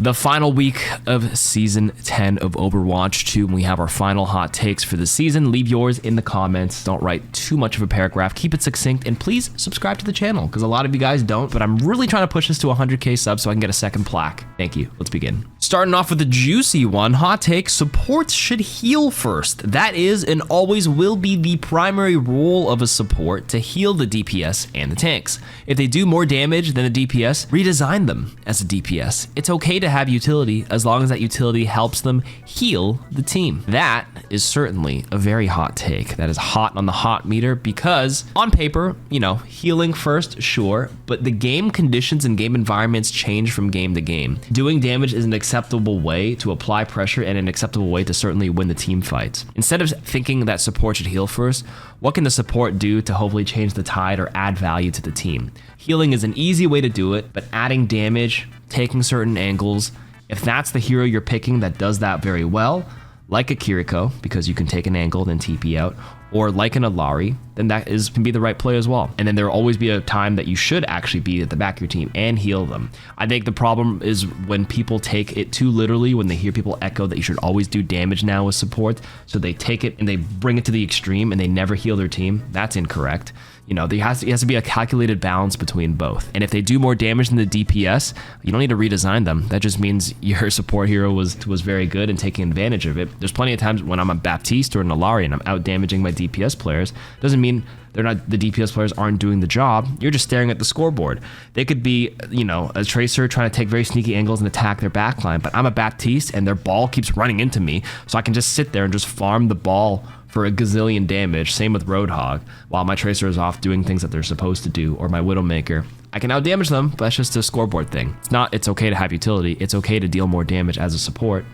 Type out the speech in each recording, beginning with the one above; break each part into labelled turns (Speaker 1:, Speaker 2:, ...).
Speaker 1: The final week of Season 10 of Overwatch 2, and we have our final hot takes for the season. Leave yours in the comments. Don't write too much of a paragraph. Keep it succinct, and please subscribe to the channel, because a lot of you guys don't, but I'm really trying to push this to 100K subs so I can get a second plaque. Thank you. Let's begin. Starting off with the juicy one, hot take, supports should heal first. That is and always will be the primary role of a support, to heal the DPS and the tanks. If they do more damage than the DPS, redesign them as a DPS. It's okay to have utility as long as that utility helps them heal the team. That is certainly a very hot take. That is hot on the hot meter, because on paper, you know, healing first, sure, but the game conditions and game environments change from game to game. Doing damage is an acceptable way to apply pressure and an acceptable way to certainly win the team fights. Instead of thinking that support should heal first, what can the support do to hopefully change the tide or add value to the team? Healing is an easy way to do it, but adding damage, taking certain angles, if that's the hero you're picking that does that very well, like a KarQ, because you can take an angle then TP out, or like an Alari, then that can be the right play as well. And then there will always be a time that you should actually be at the back of your team and heal them. I think the problem is when people take it too literally, when they hear people echo that you should always do damage now with support, so they take it and they bring it to the extreme and they never heal their team. That's incorrect. You know, there has to be a calculated balance between both. And if they do more damage than the DPS, you don't need to redesign them. That just means your support hero was very good and taking advantage of it. There's plenty of times when I'm a Baptiste or an Alari and I'm out damaging my DPS players. Doesn't mean the DPS players aren't doing the job. You're just staring at the scoreboard. They could be, you know, a Tracer trying to take very sneaky angles and attack their backline, but I'm a Baptiste and their ball keeps running into me, so I can just sit there and just farm the ball for a gazillion damage. Same with Roadhog, while my Tracer is off doing things that they're supposed to do, or my Widowmaker. I can outdamage them, but that's just a scoreboard thing. It's okay to have utility. It's okay to deal more damage as a support,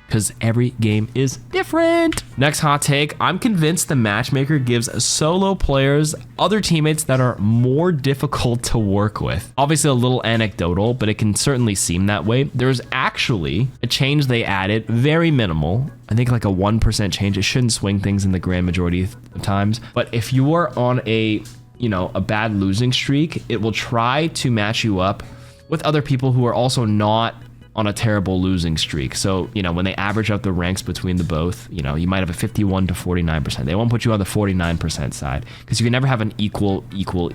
Speaker 1: because every game is different. Next hot take, I'm convinced the matchmaker gives solo players other teammates that are more difficult to work with. Obviously a little anecdotal, but it can certainly seem that way. There's actually a change they added, very minimal. I think like a 1% change. It shouldn't swing things in the grand majority of times. But if you are on a bad losing streak, it will try to match you up with other people who are also not on a terrible losing streak. So, you know, when they average out the ranks between the both, you know, you might have a 51 to 49%. They won't put you on the 49% side, because you can never have an equal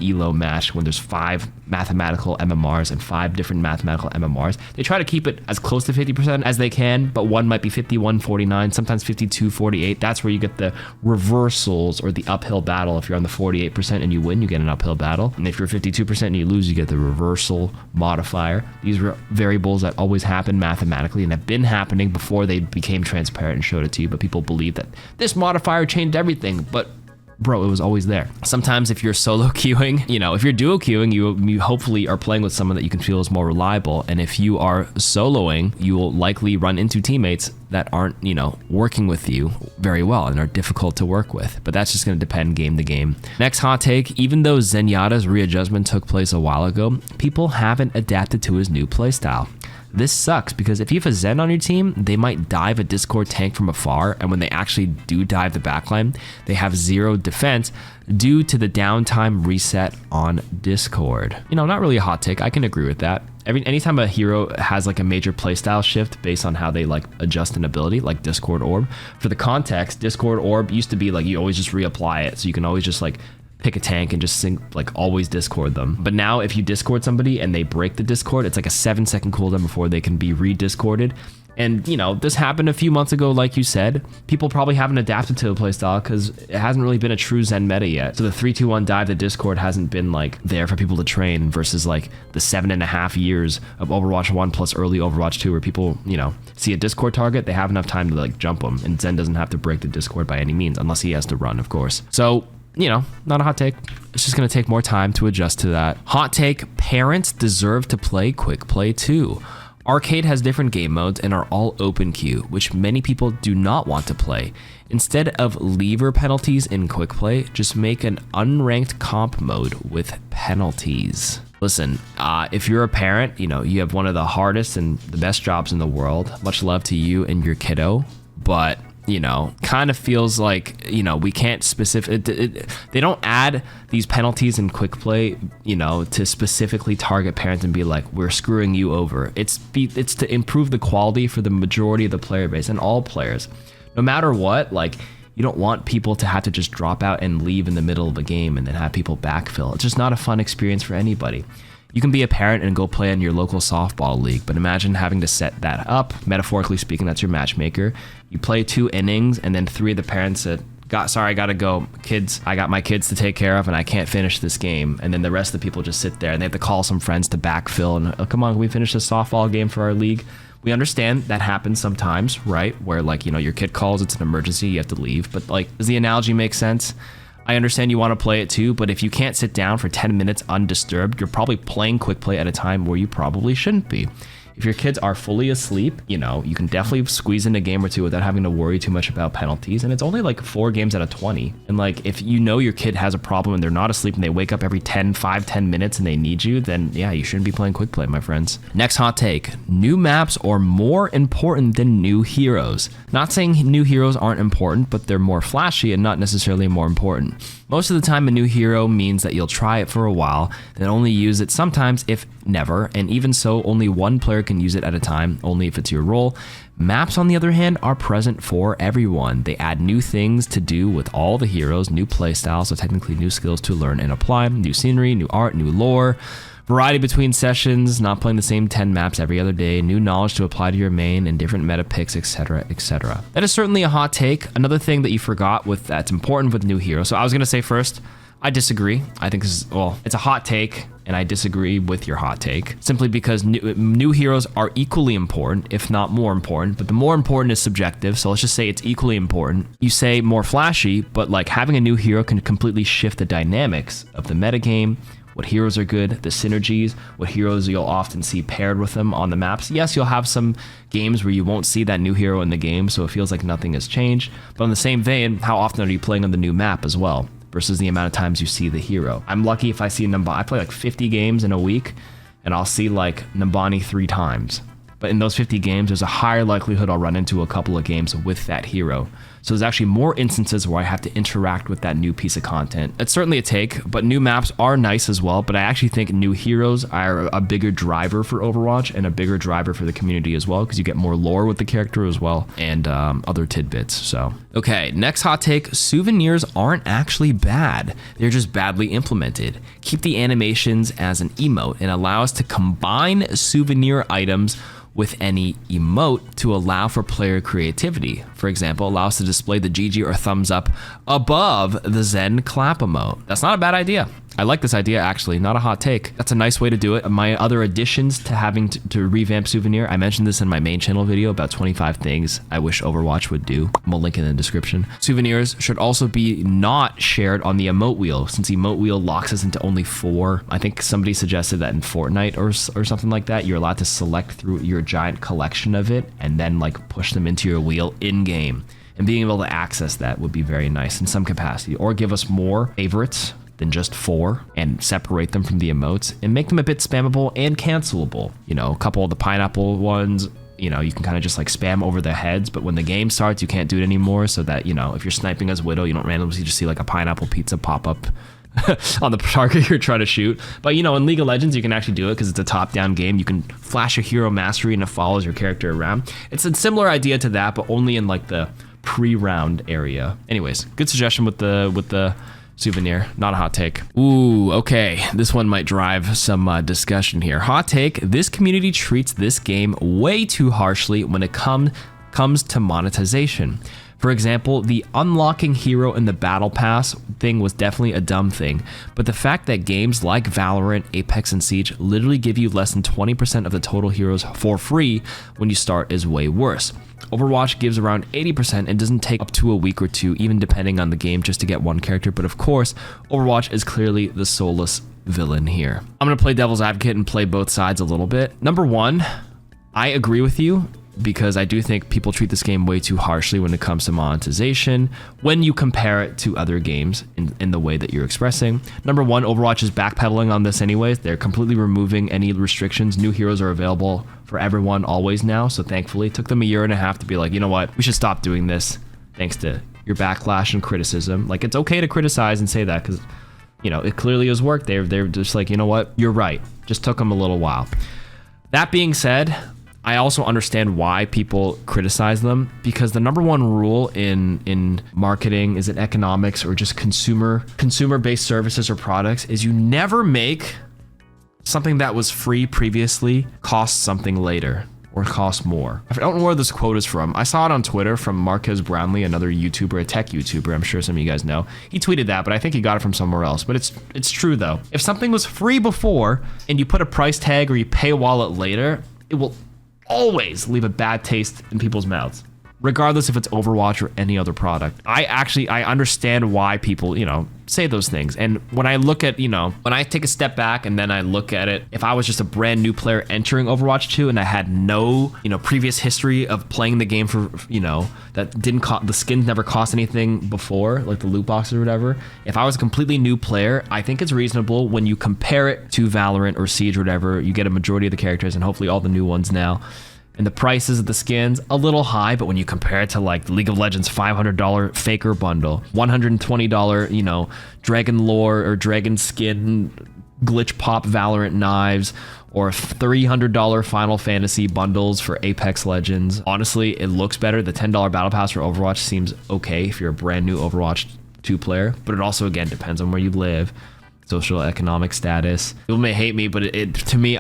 Speaker 1: elo match when there's 5 mathematical MMRs and 5 different mathematical MMRs. They try to keep it as close to 50% as they can, but one might be 51-49, sometimes 52-48. That's where you get the reversals or the uphill battle. If you're on the 48% and you win, you get an uphill battle. And if you're 52% and you lose, you get the reversal modifier. These are variables that always happen mathematically and have been happening before they became transparent and showed it to you, but people believe that this modifier changed everything, but bro, it was always there. Sometimes if you're solo queuing, you know, if you're duo queuing, you hopefully are playing with someone that you can feel is more reliable. And if you are soloing, you will likely run into teammates that aren't, you know, working with you very well and are difficult to work with. But that's just going to depend game to game. Next hot take, even though Zenyatta's readjustment took place a while ago, people haven't adapted to his new playstyle. This sucks, because if you have a Zen on your team, they might dive a Discord tank from afar, and when they actually do dive the backline, they have 0 defense due to the downtime reset on Discord. You know, not really a hot take. I can agree with that. Anytime a hero has like a major playstyle shift based on how they like adjust an ability, like Discord Orb. For the context, Discord Orb used to be like you always just reapply it, so you can always just like pick a tank and just always Discord them. But now if you Discord somebody and they break the Discord, it's like a 7-second cooldown before they can be re-Discorded. And, you know, this happened a few months ago, like you said. People probably haven't adapted to the playstyle because it hasn't really been a true Zen meta yet. So the 3-2-1 dive to Discord hasn't been like there for people to train versus like the 7.5 years of Overwatch 1 plus early Overwatch 2 where people, you know, see a Discord target, they have enough time to like jump them. And Zen doesn't have to break the Discord by any means, unless he has to run, of course. So, you know, not a hot take. It's just going to take more time to adjust to that. Hot take, parents deserve to play Quick Play too. Arcade has different game modes and are all open queue, which many people do not want to play. Instead of lever penalties in Quick Play, just make an unranked comp mode with penalties. Listen, if you're a parent, you know, you have one of the hardest and the best jobs in the world. Much love to you and your kiddo, but you know, kind of feels like, you know, we can't they don't add these penalties in quick play, you know, to specifically target parents and be like, we're screwing you over. It's to improve the quality for the majority of the player base and all players. No matter what, like, you don't want people to have to just drop out and leave in the middle of the game and then have people backfill. It's just not a fun experience for anybody. You can be a parent and go play in your local softball league, but imagine having to set that up. Metaphorically speaking, that's your matchmaker. You play 2 innings and then 3 of the parents said, sorry, I gotta go. Kids, I got my kids to take care of and I can't finish this game. And then the rest of the people just sit there and they have to call some friends to backfill and, oh, come on, can we finish this softball game for our league? We understand that happens sometimes, right? Where, like, you know, your kid calls, it's an emergency, you have to leave. But, like, does the analogy make sense? I understand you want to play it too, but if you can't sit down for 10 minutes undisturbed, you're probably playing quick play at a time where you probably shouldn't be. If your kids are fully asleep, you know, you can definitely squeeze in a game or two without having to worry too much about penalties. And it's only like 4 games out of 20. And like, if you know your kid has a problem and they're not asleep and they wake up every 10 minutes and they need you, then yeah, you shouldn't be playing quick play, my friends. Next hot take: new maps are more important than new heroes. Not saying new heroes aren't important, but they're more flashy and not necessarily more important. Most of the time, a new hero means that you'll try it for a while, then only use it sometimes, if never, and even so, only one player can use it at a time, only if it's your role. Maps, on the other hand, are present for everyone. They add new things to do with all the heroes, new playstyles, so technically new skills to learn and apply, new scenery, new art, new lore, variety between sessions, not playing the same 10 maps every other day, new knowledge to apply to your main, and different meta picks, etc., etc. That is certainly a hot take. Another thing that you forgot that's important with new heroes. So I was going to say first, I disagree. I think this is, well, it's a hot take, and I disagree with your hot take, simply because new heroes are equally important, if not more important, but the more important is subjective, so let's just say it's equally important. You say more flashy, but like having a new hero can completely shift the dynamics of the metagame, what heroes are good, the synergies, what heroes you'll often see paired with them on the maps. Yes, you'll have some games where you won't see that new hero in the game, so it feels like nothing has changed, but on the same vein, how often are you playing on the new map as well, versus the amount of times you see the hero? I'm lucky if I see Nambani. I play like 50 games in a week, and I'll see like Nambani 3 times. But in those 50 games, there's a higher likelihood I'll run into a couple of games with that hero. So there's actually more instances where I have to interact with that new piece of content. It's certainly a take, but new maps are nice as well. But I actually think new heroes are a bigger driver for Overwatch and a bigger driver for the community as well, because you get more lore with the character as well, and other tidbits. So, okay, next hot take: souvenirs aren't actually bad. They're just badly implemented. Keep the animations as an emote and allow us to combine souvenir items with any emote to allow for player creativity. For example, allow us to display the GG or thumbs up above the Zen clap emote. That's not a bad idea. I like this idea, actually, not a hot take. That's a nice way to do it. My other additions to having to revamp Souvenir, I mentioned this in my main channel video about 25 things I wish Overwatch would do. I'll link in the description. Souvenirs should also be not shared on the emote wheel, since emote wheel locks us into only 4. I think somebody suggested that in Fortnite or something like that, you're allowed to select through your giant collection of it and then like push them into your wheel in-game. And being able to access that would be very nice in some capacity, or give us more favorites than just 4 and separate them from the emotes and make them a bit spammable and cancelable. You know, a couple of the pineapple ones, you know, you can kind of just like spam over their heads, but when the game starts, you can't do it anymore, so that, you know, if you're sniping as Widow, you don't randomly just see like a pineapple pizza pop up on the target you're trying to shoot. But, you know, in League of Legends, you can actually do it because it's a top-down game. You can flash a hero mastery and it follows your character around. It's a similar idea to that, but only in like the pre-round area. Anyways, good suggestion with the souvenir, not a hot take. Ooh, okay, this one might drive some discussion here. Hot take: this community treats this game way too harshly when it comes to monetization. For example, the unlocking hero in the battle pass thing was definitely a dumb thing, but the fact that games like Valorant, Apex, and Siege literally give you less than 20% of the total heroes for free when you start is way worse. Overwatch gives around 80% and doesn't take up to a week or 2, even depending on the game, just to get one character. But of course, Overwatch is clearly the soulless villain here. I'm gonna play devil's advocate and play both sides a little bit. Number one, I agree with you, because I do think people treat this game way too harshly when it comes to monetization when you compare it to other games in the way that you're expressing. Number one, Overwatch is backpedaling on this anyways. They're completely removing any restrictions. New heroes are available for everyone always now, so thankfully it took them a year and a half to be like, you know what, we should stop doing this. thanks to your backlash and criticism. Like, it's okay to criticize and say that because, you know, it clearly has worked. They're just like, you know what, you're right. Just took them a little while. That being said, I also understand why people criticize them, because the number one rule in marketing, is it economics or just consumer-based services or products, is you never make something that was free previously cost something later or cost more. I don't know where this quote is from. I saw it on Twitter from Marquez Brownlee, another YouTuber, a tech YouTuber. I'm sure some of you guys know. He tweeted that, but I think he got it from somewhere else. But it's true though. If something was free before and you put a price tag or you pay a wallet later, it will always leave a bad taste in people's mouths, regardless if it's Overwatch or any other product. I understand why people, you know, say those things. And when I look at, you know, when I take a step back and then I look at it, if I was just a brand new player entering Overwatch 2 and I had no, you know, previous history of playing the game for, you know, that didn't cost, the skins never cost anything before, like the loot boxes or whatever. If I was a completely new player, I think it's reasonable when you compare it to Valorant or Siege or whatever, you get a majority of the characters and hopefully all the new ones now. And the prices of the skins, a little high, but when you compare it to like League of Legends $500 Faker bundle, $120, you know, Dragon Lore or Dragon Skin Glitch Pop Valorant knives, or $300 Final Fantasy bundles for Apex Legends. Honestly, it looks better. The $10 Battle Pass for Overwatch seems okay if you're a brand new Overwatch 2 player, but it also, again, depends on where you live. Social economic status. People may hate me, but it to me,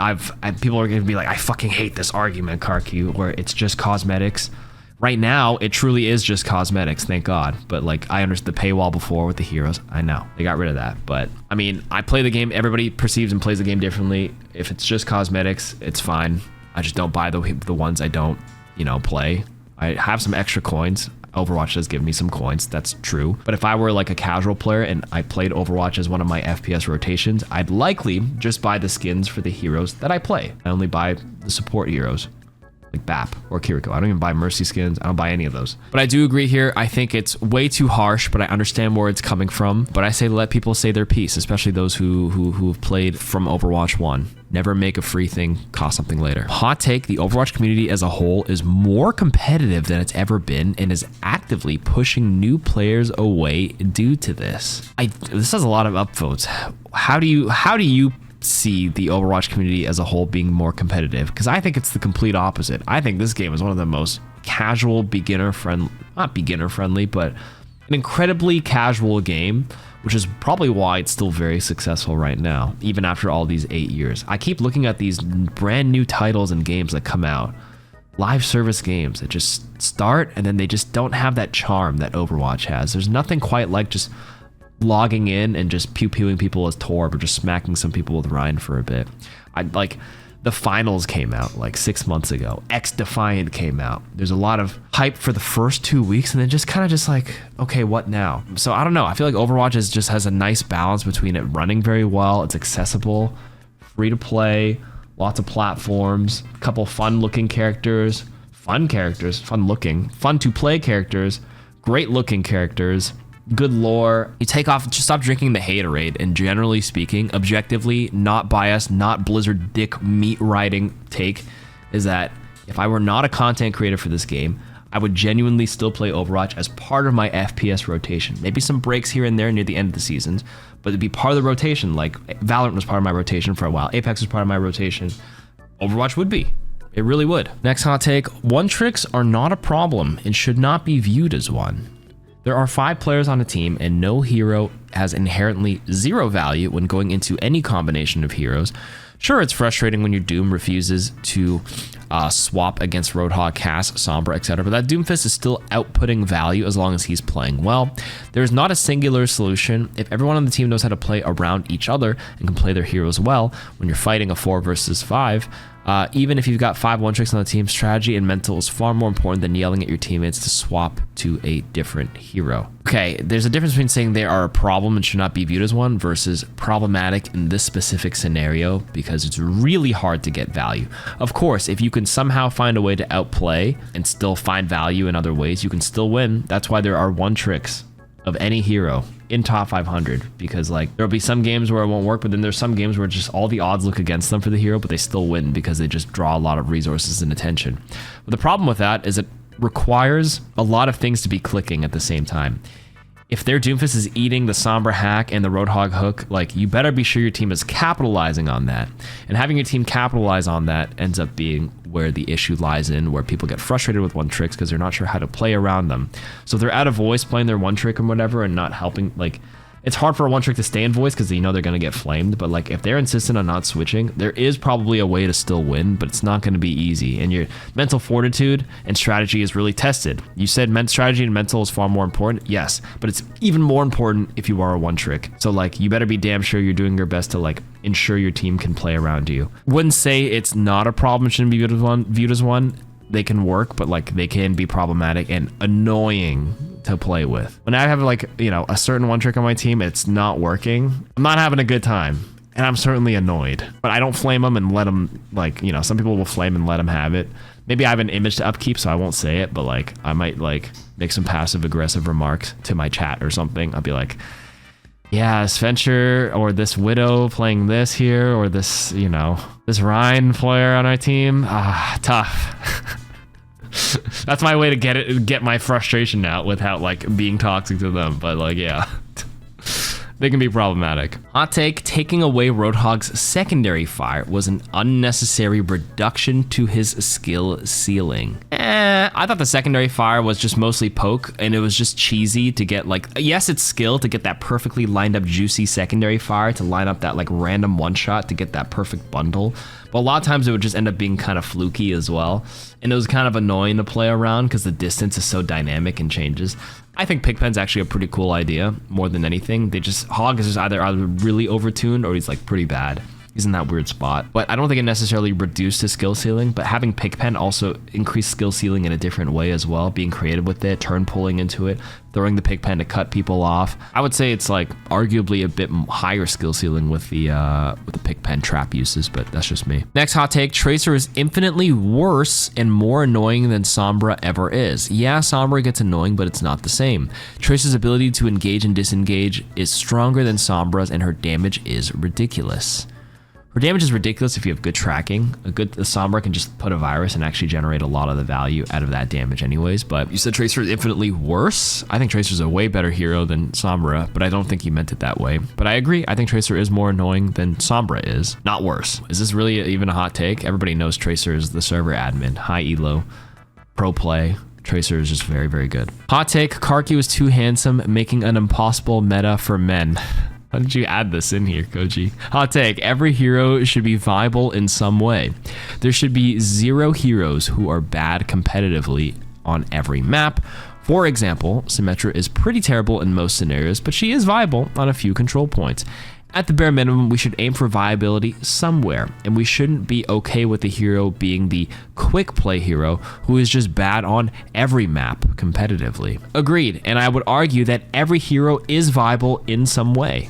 Speaker 1: people are gonna be like, I fucking hate this argument, KarQ, where it's just cosmetics. Right now, it truly is just cosmetics, thank God. But like, I understood the paywall before with the heroes. I know they got rid of that, but I mean, I play the game. Everybody perceives and plays the game differently. If it's just cosmetics, it's fine. I just don't buy the ones I don't, you know, play. I have some extra coins. Overwatch does give me some coins, that's true. But if I were like a casual player and I played Overwatch as one of my FPS rotations, I'd likely just buy the skins for the heroes that I play. I only buy the support heroes, like BAP or KarQ. I don't even buy Mercy skins. I don't buy any of those. But I do agree here. I think it's way too harsh, but I understand where it's coming from. But I say let people say their piece, especially those who have played from Overwatch 1. Never make a free thing cost something later. Hot take, the Overwatch community as a whole is more competitive than it's ever been and is actively pushing new players away due to this. This has a lot of upvotes. How do you see the Overwatch community as a whole being more competitive? Because I think it's the complete opposite. I think this game is one of the most casual, not beginner friendly, but an incredibly casual game, which is probably why it's still very successful right now, even after all these 8 years. I keep looking at these brand new titles and games that come out, live service games that just start and then they just don't have that charm that Overwatch has. There's nothing quite like just logging in and just pew-pewing people as Torb or just smacking some people with Ryan for a bit. The finals came out like 6 months ago. X-Defiant came out. There's a lot of hype for the first 2 weeks and then just kind of like, okay, what now? So I don't know. I feel like Overwatch just has a nice balance between it running very well, it's accessible, free to play, lots of platforms, a couple fun looking characters, fun to play characters, great looking characters, good lore. You take off, just stop drinking the haterade, and generally speaking, objectively, not biased, not Blizzard dick meat riding take, is that if I were not a content creator for this game, I would genuinely still play Overwatch as part of my FPS rotation. Maybe some breaks here and there near the end of the seasons, but it'd be part of the rotation. Like Valorant was part of my rotation for a while. Apex was part of my rotation. Overwatch would be. It really would. Next hot take, one tricks are not a problem and should not be viewed as one. There are 5 players on a team and no hero has inherently 0 value when going into any combination of heroes. Sure, it's frustrating when your Doom refuses to swap against Roadhog, Cass, Sombra, etc., but that Doomfist is still outputting value as long as he's playing well. There's not a singular solution. If everyone on the team knows how to play around each other and can play their heroes well, when you're fighting a 4 versus 5, even if you've got 5 one-tricks on the team, strategy and mental is far more important than yelling at your teammates to swap to a different hero. Okay, there's a difference between saying they are a problem and should not be viewed as one versus problematic in this specific scenario because it's really hard to get value. Of course, if you can somehow find a way to outplay and still find value in other ways, you can still win. That's why there are one-tricks of any hero in top 500, because like there'll be some games where it won't work, but then there's some games where just all the odds look against them for the hero, but they still win because they just draw a lot of resources and attention. But the problem with that is it requires a lot of things to be clicking at the same time. If their Doomfist is eating the Sombra hack and the Roadhog hook, like, you better be sure your team is capitalizing on that. And having your team capitalize on that ends up being where the issue lies in, where people get frustrated with one tricks because they're not sure how to play around them. So if they're out of voice playing their one trick or whatever and not helping, like, it's hard for a one trick to stay in voice because you know they're going to get flamed. But like, if they're insistent on not switching, there is probably a way to still win, but it's not going to be easy. And your mental fortitude and strategy is really tested. You said strategy and mental is far more important. Yes, but it's even more important if you are a one trick. So like, you better be damn sure you're doing your best to like ensure your team can play around you. Wouldn't say it's not a problem, shouldn't be viewed as one. They can work, but like, they can be problematic and annoying to play with. When I have like, you know, a certain one trick on my team, it's not working, I'm not having a good time, and I'm certainly annoyed. But I don't flame them and let them, like, you know, some people will flame and let them have it. Maybe I have an image to upkeep, so I won't say it, but like, I might like make some passive aggressive remarks to my chat or something. I'll be like, yeah, this Venture or this Widow playing this here, or this, you know, this Rhine player on our team, tough. That's my way to get my frustration out without like being toxic to them. But like, yeah, they can be problematic. Hot take: taking away Roadhog's secondary fire was an unnecessary reduction to his skill ceiling. I thought the secondary fire was just mostly poke, and it was just cheesy to get like, yes, it's skill to get that perfectly lined up juicy secondary fire, to line up that like random one shot to get that perfect bundle. But a lot of times it would just end up being kind of fluky as well. And it was kind of annoying to play around because the distance is so dynamic and changes. I think Pigpen's actually a pretty cool idea more than anything. Hog is just either really overtuned or he's like pretty bad. He's in that weird spot. But I don't think it necessarily reduced his skill ceiling, but having Pigpen also increased skill ceiling in a different way as well, being creative with it, turn pulling into it, throwing the Pigpen to cut people off. I would say it's like arguably a bit higher skill ceiling with the Pigpen trap uses, but that's just me. Next hot take: Tracer is infinitely worse and more annoying than Sombra ever is. Yeah, Sombra gets annoying, but it's not the same. Tracer's ability to engage and disengage is stronger than Sombra's, and her damage is ridiculous. Her damage is ridiculous if you have good tracking. The Sombra can just put a virus and actually generate a lot of the value out of that damage anyways. But you said Tracer is infinitely worse? I think Tracer's a way better hero than Sombra, but I don't think you meant it that way. But I agree, I think Tracer is more annoying than Sombra is, not worse. Is this really even a hot take? Everybody knows Tracer is the server admin, high elo, pro play. Tracer is just very, very good. Hot take: KarQ is too handsome, making an impossible meta for men. How did you add this in here, Koji? Hot take: every hero should be viable in some way. There should be 0 heroes who are bad competitively on every map. For example, Symmetra is pretty terrible in most scenarios, but she is viable on a few control points. At the bare minimum, we should aim for viability somewhere, and we shouldn't be okay with the hero being the quick play hero who is just bad on every map competitively. Agreed, and I would argue that every hero is viable in some way.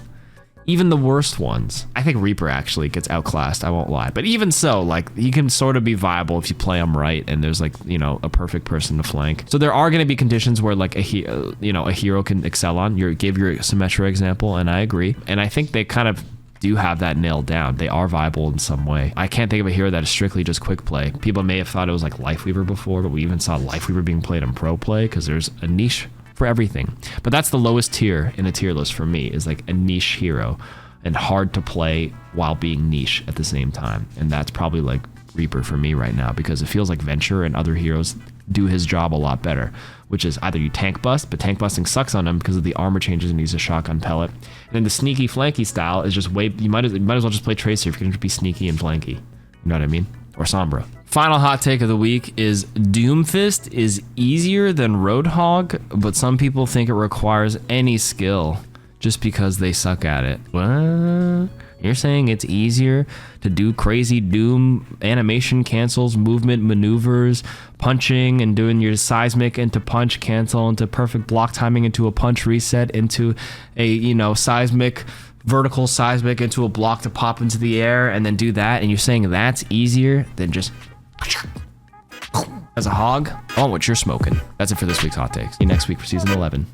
Speaker 1: Even the worst ones. I think Reaper actually gets outclassed, I won't lie. But even so, like, he can sort of be viable if you play him right and there's like, you know, a perfect person to flank. So there are going to be conditions where like a hero can excel on. Give your Symmetra example, and I agree. And I think they kind of do have that nailed down. They are viable in some way. I can't think of a hero that is strictly just quick play. People may have thought it was like Lifeweaver before, but we even saw Lifeweaver being played in pro play because there's a niche for everything. But that's the lowest tier in a tier list for me, is like a niche hero and hard to play while being niche at the same time. And that's probably like Reaper for me right now, because it feels like Venture and other heroes do his job a lot better, which is either you tank bust, but tank busting sucks on him because of the armor changes and he's a shotgun pellet. And then the sneaky flanky style is just you might as well just play Tracer if you can just be sneaky and flanky. You know what I mean? Or Sombra. Final hot take of the week is Doomfist is easier than Roadhog, but some people think it requires any skill just because they suck at it. What? You're saying it's easier to do crazy Doom animation cancels, movement maneuvers, punching and doing your seismic into punch cancel, into perfect block timing, into a punch reset, into a, you know, seismic, vertical seismic into a block to pop into the air, and then do that, and you're saying that's easier than just as a hog? I want what you're smoking. That's it for this week's hot takes. See you next week for season 11.